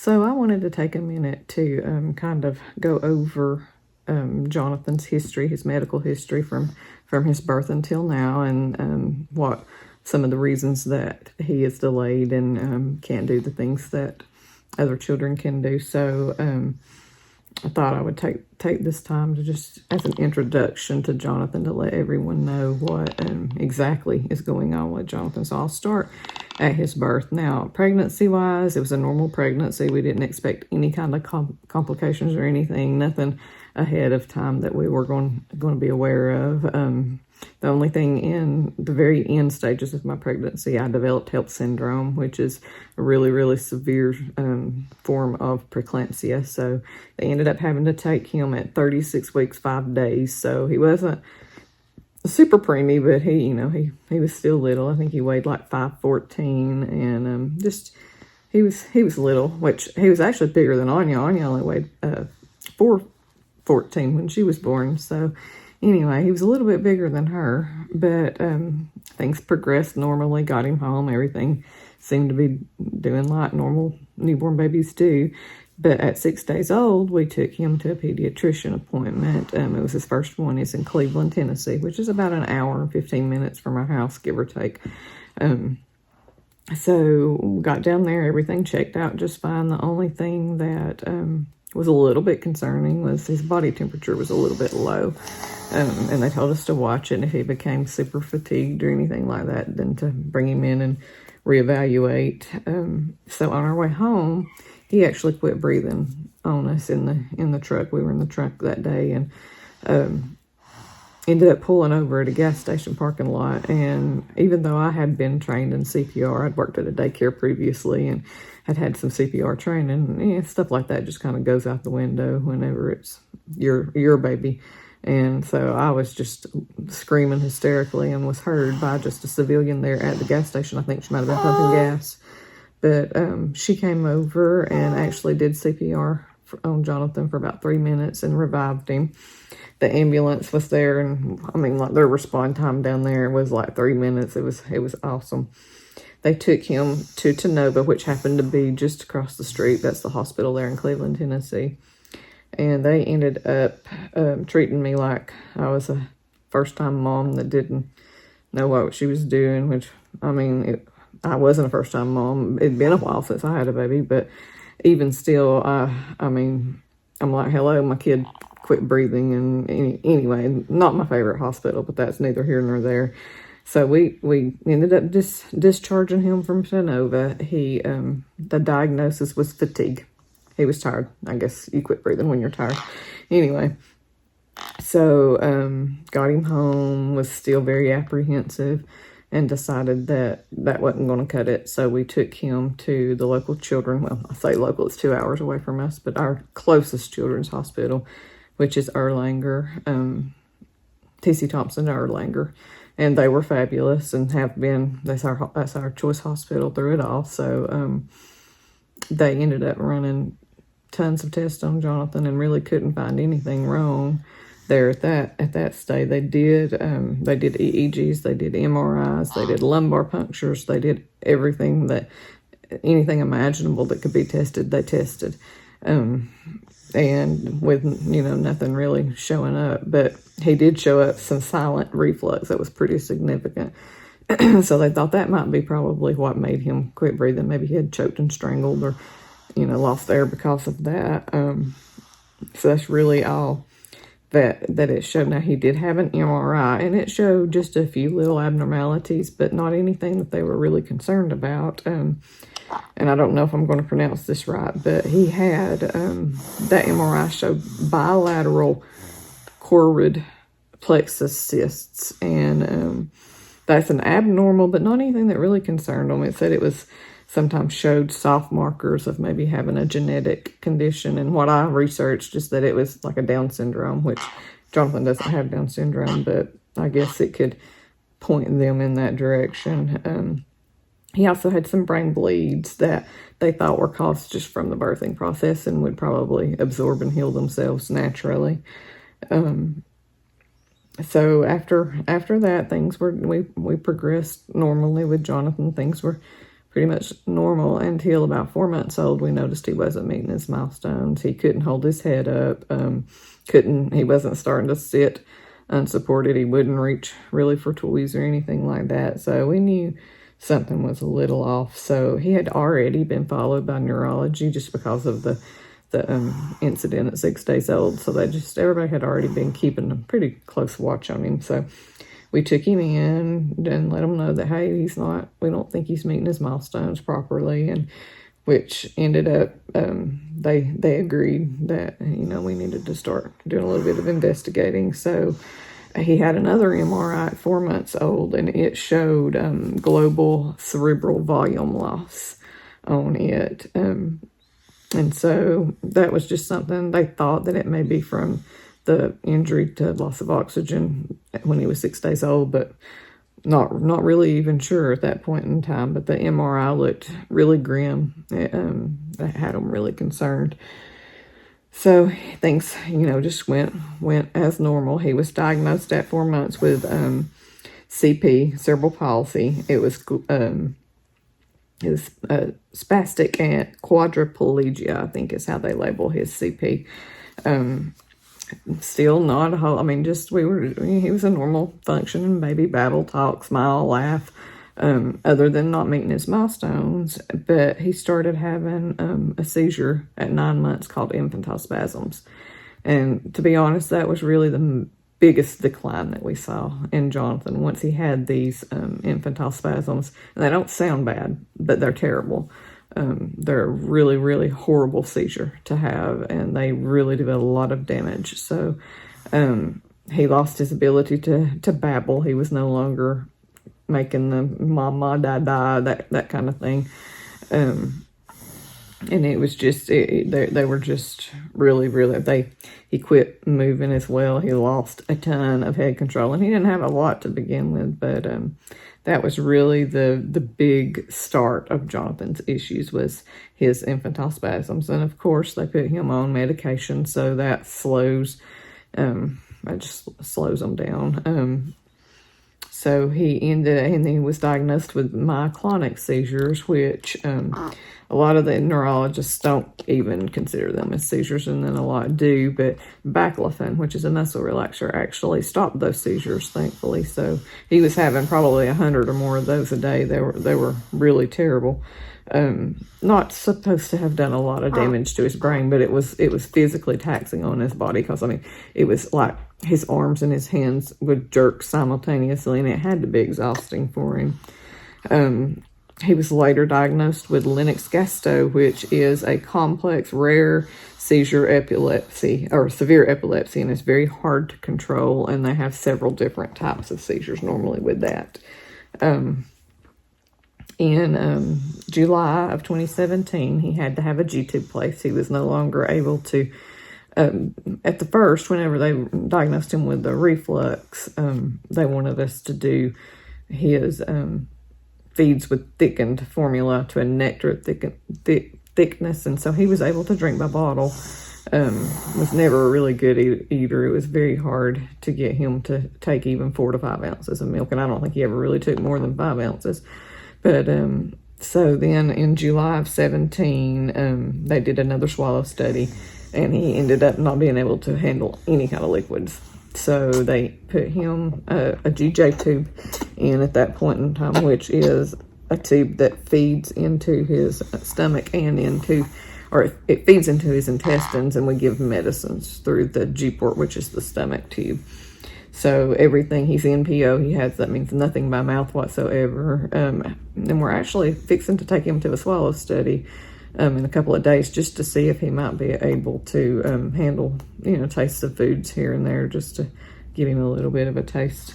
So I wanted to take a minute to kind of go over Jonathan's history, his medical history from his birth until now, and what some of the reasons that he is delayed and can't do the things that other children can do. So I thought I would take this time to just, as an introduction to Jonathan, to let everyone know what exactly is going on with Jonathan. So I'll start at his birth. Now, pregnancy-wise, it was a normal pregnancy. We didn't expect any kind of complications or anything, nothing ahead of time that we were going to be aware of. The only thing in the very end stages of my pregnancy, I developed HELLP syndrome, which is a really, really severe form of preeclampsia. So they ended up having to take him at 36 weeks, 5 days. So he wasn't super preemie, but he was still little. I think he weighed like 5'14", and he was little, which he was actually bigger than Anya. Anya only weighed 4'14" when she was born. So anyway, he was a little bit bigger than her, but things progressed normally, got him home. Everything seemed to be doing like normal newborn babies do. But at 6 days old, we took him to a pediatrician appointment. It was his first one. It's in Cleveland, Tennessee, which is about an hour and 15 minutes from our house, give or take. So we got down there, everything checked out just fine. The only thing that was a little bit concerning was his body temperature was a little bit low. And they told us to watch it. If he became super fatigued or anything like that, then to bring him in and reevaluate. So on our way home, he actually quit breathing on us in the truck. We were in the truck that day, and ended up pulling over at a gas station parking lot. And even though I had been trained in CPR, I'd worked at a daycare previously and had some CPR training. Stuff like that just kind of goes out the window whenever it's your baby. And so I was just screaming hysterically and was heard by just a civilian there at the gas station. I think she might have been pumping gas. But she came over and actually did CPR on Jonathan for about 3 minutes and revived him. The ambulance was there, and I mean, like, their response time down there was like 3 minutes. It was awesome. They took him to Tenova, which happened to be just across the street. That's the hospital there in Cleveland, Tennessee. And they ended up treating me like I was a first-time mom that didn't know what she was doing, which, I mean, I wasn't a first-time mom. It'd been a while since I had a baby, but even still, I mean, I'm like, hello, my kid quit breathing. And anyway, not my favorite hospital, but that's neither here nor there. So we ended up discharging him from Tenova. The diagnosis was fatigue. He was tired. I guess you quit breathing when you're tired. Anyway, so got him home, was still very apprehensive, and decided that wasn't going to cut it. So we took him to the local well, I say local, it's 2 hours away from us, but our closest children's hospital, which is Erlanger, T.C. Thompson Erlanger. And they were fabulous and have been. That's our choice hospital through it all. So they ended up running tons of tests on Jonathan and really couldn't find anything wrong there at that stage. They did EEGs, they did MRIs, they did lumbar punctures, they did anything imaginable that could be tested, they tested. And with, nothing really showing up. But he did show up some silent reflux that was pretty significant. So they thought that might be probably what made him quit breathing. Maybe he had choked and strangled or, lost air because of that. So that's really all that it showed. Now, he did have an MRI, and it showed just a few little abnormalities, but not anything that they were really concerned about. And I don't know if I'm going to pronounce this right, but he had, that MRI showed bilateral choroid plexus cysts. And that's an abnormal, but not anything that really concerned him. It said it was sometimes showed soft markers of maybe having a genetic condition. And what I researched is that it was like a Down syndrome, which Jonathan doesn't have Down syndrome, but I guess it could point them in that direction. He also had some brain bleeds that they thought were caused just from the birthing process and would probably absorb and heal themselves naturally. So after that, things were, we progressed normally with Jonathan. Things were pretty much normal until about 4 months old. We noticed he wasn't meeting his milestones. He couldn't hold his head up. He wasn't starting to sit unsupported. He wouldn't reach really for toys or anything like that. So we knew something was a little off. So he had already been followed by neurology just because of the incident at 6 days old. So everybody had already been keeping a pretty close watch on him. So we took him in and let him know that, hey, we don't think he's meeting his milestones properly, and which ended up, they agreed that, we needed to start doing a little bit of investigating. So he had another MRI at 4 months old, and it showed global cerebral volume loss on it. And so that was just something they thought that it may be from the injury to loss of oxygen when he was 6 days old, but not really even sure at that point in time. But the MRI looked really grim. That had them really concerned. So things, just went as normal. He was diagnosed at 4 months with CP, cerebral palsy. It was spastic and quadriplegia, I think is how they label his CP. Still not a whole, he was a normal functioning baby, babble, talk, smile, laugh, other than not meeting his milestones. But he started having a seizure at 9 months called infantile spasms. And to be honest, that was really the biggest decline that we saw in Jonathan once he had these infantile spasms. And they don't sound bad, but they're terrible. They're a really, really horrible seizure to have, and they really do a lot of damage. So he lost his ability to babble. He was no longer making the mama, da, that kind of thing. And it was just, they were just really, he quit moving as well. He lost a ton of head control, and he didn't have a lot to begin with, but that was really the big start of Jonathan's issues, was his infantile spasms. And of course they put him on medication, so that slows him down. So he was diagnosed with myoclonic seizures, which a lot of the neurologists don't even consider them as seizures, and then a lot do. But baclofen, which is a muscle relaxer, actually stopped those seizures, thankfully. So he was having probably 100 or more of those a day. They were really terrible. Not supposed to have done a lot of damage to his brain, but it was physically taxing on his body, because it was like his arms and his hands would jerk simultaneously, and it had to be exhausting for him. He was later diagnosed with Lennox-Gastaut, which is a complex, rare seizure epilepsy, or severe epilepsy, and it's very hard to control, and they have several different types of seizures normally with that. In July of 2017, he had to have a G-tube placed. He was no longer able to, at the first, whenever they diagnosed him with the reflux, they wanted us to do his feeds with thickened formula to a nectar thickness, and so he was able to drink by bottle. Was never a really good eater. It was very hard to get him to take even 4 to 5 ounces of milk, and I don't think he ever really took more than 5 ounces. But so then in July of 17, they did another swallow study, and he ended up not being able to handle any kind of liquids. So they put him a GJ tube in at that point in time, which is a tube that feeds into his stomach and it feeds into his intestines, and we give medicines through the G port, which is the stomach tube. So everything, he's NPO, that means nothing by mouth whatsoever. And we're actually fixing to take him to a swallow study in a couple of days, just to see if he might be able to handle, tastes of foods here and there, just to give him a little bit of a taste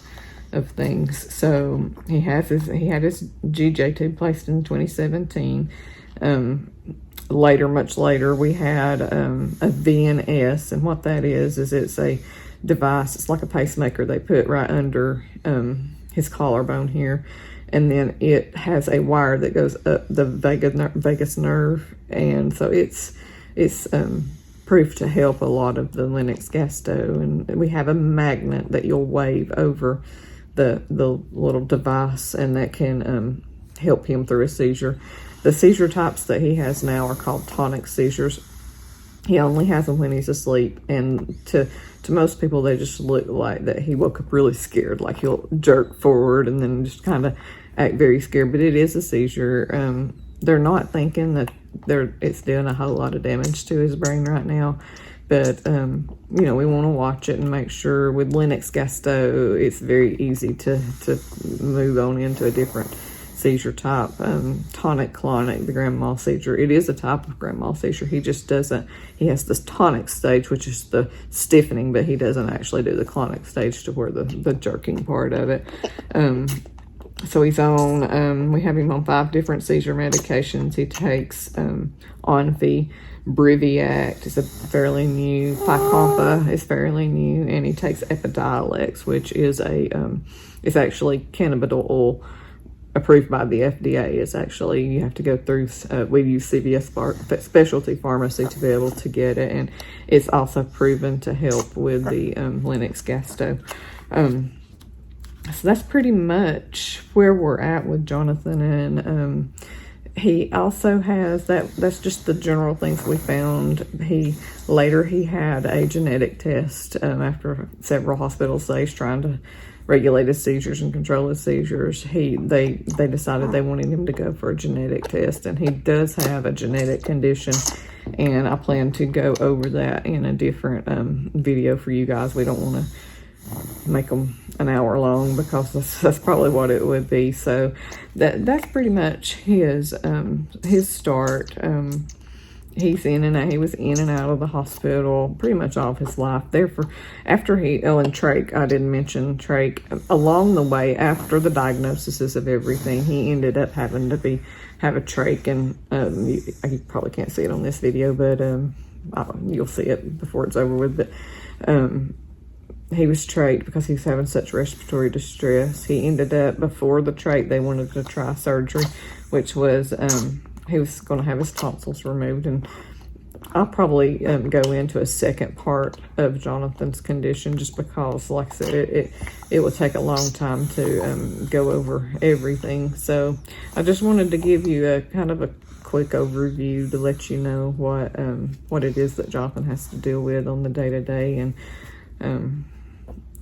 of things. So he had his GJ tube placed in 2017. Much later, we had a VNS, and what that is it's a device. It's like a pacemaker they put right under his collarbone here. And then it has a wire that goes up the vagus nerve, and so it's proved to help a lot of the Lennox-Gastaut. And we have a magnet that you'll wave over the little device, and that can help him through a seizure. The seizure types that he has now are called tonic seizures. He only has them when he's asleep, and to most people, they just look like that he woke up really scared, like he'll jerk forward and then just kind of act very scared. But it is a seizure. They're not thinking that it's doing a whole lot of damage to his brain right now, but you know, we want to watch it and make sure. With Lennox-Gastaut, it's very easy to move on into a different seizure type. Tonic-clonic, the grand mal seizure, it is a type of grand mal seizure. He just doesn't, he has this tonic stage, which is the stiffening, but he doesn't actually do the clonic stage to where the jerking part of it. So he's on, we have him on 5 different seizure medications. He takes Onfi, Briviact is a fairly new, Fycompa is fairly new, and he takes Epidiolex, which is it's actually cannabidiol approved by the FDA. It's actually, you have to go through, we use CVS specialty pharmacy to be able to get it, and it's also proven to help with the Lennox-Gastaut. So that's pretty much where we're at with Jonathan. And he also has that's just the general things we found. He had a genetic test after several hospital stays trying to regulate his seizures and control his seizures. They decided they wanted him to go for a genetic test, and he does have a genetic condition, and I plan to go over that in a different video for you guys. We don't want to make them an hour long because that's probably what it would be. So that's pretty much his start. He's he was in and out of the hospital pretty much all of his life. After and Trach, I didn't mention Trach. Along the way, after the diagnoses of everything, he ended up having to have a trach, and you probably can't see it on this video, but you'll see it before it's over with. But he was trached because he was having such respiratory distress. He ended up, before the trach, they wanted to try surgery, which was, he was going to have his tonsils removed. And I'll probably go into a second part of Jonathan's condition, just because, like I said, it will take a long time to go over everything. So I just wanted to give you a kind of a quick overview to let you know what it is that Jonathan has to deal with on the day-to-day. And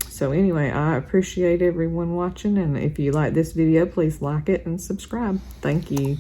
so anyway, I appreciate everyone watching, and if you like this video, please like it and subscribe. Thank you.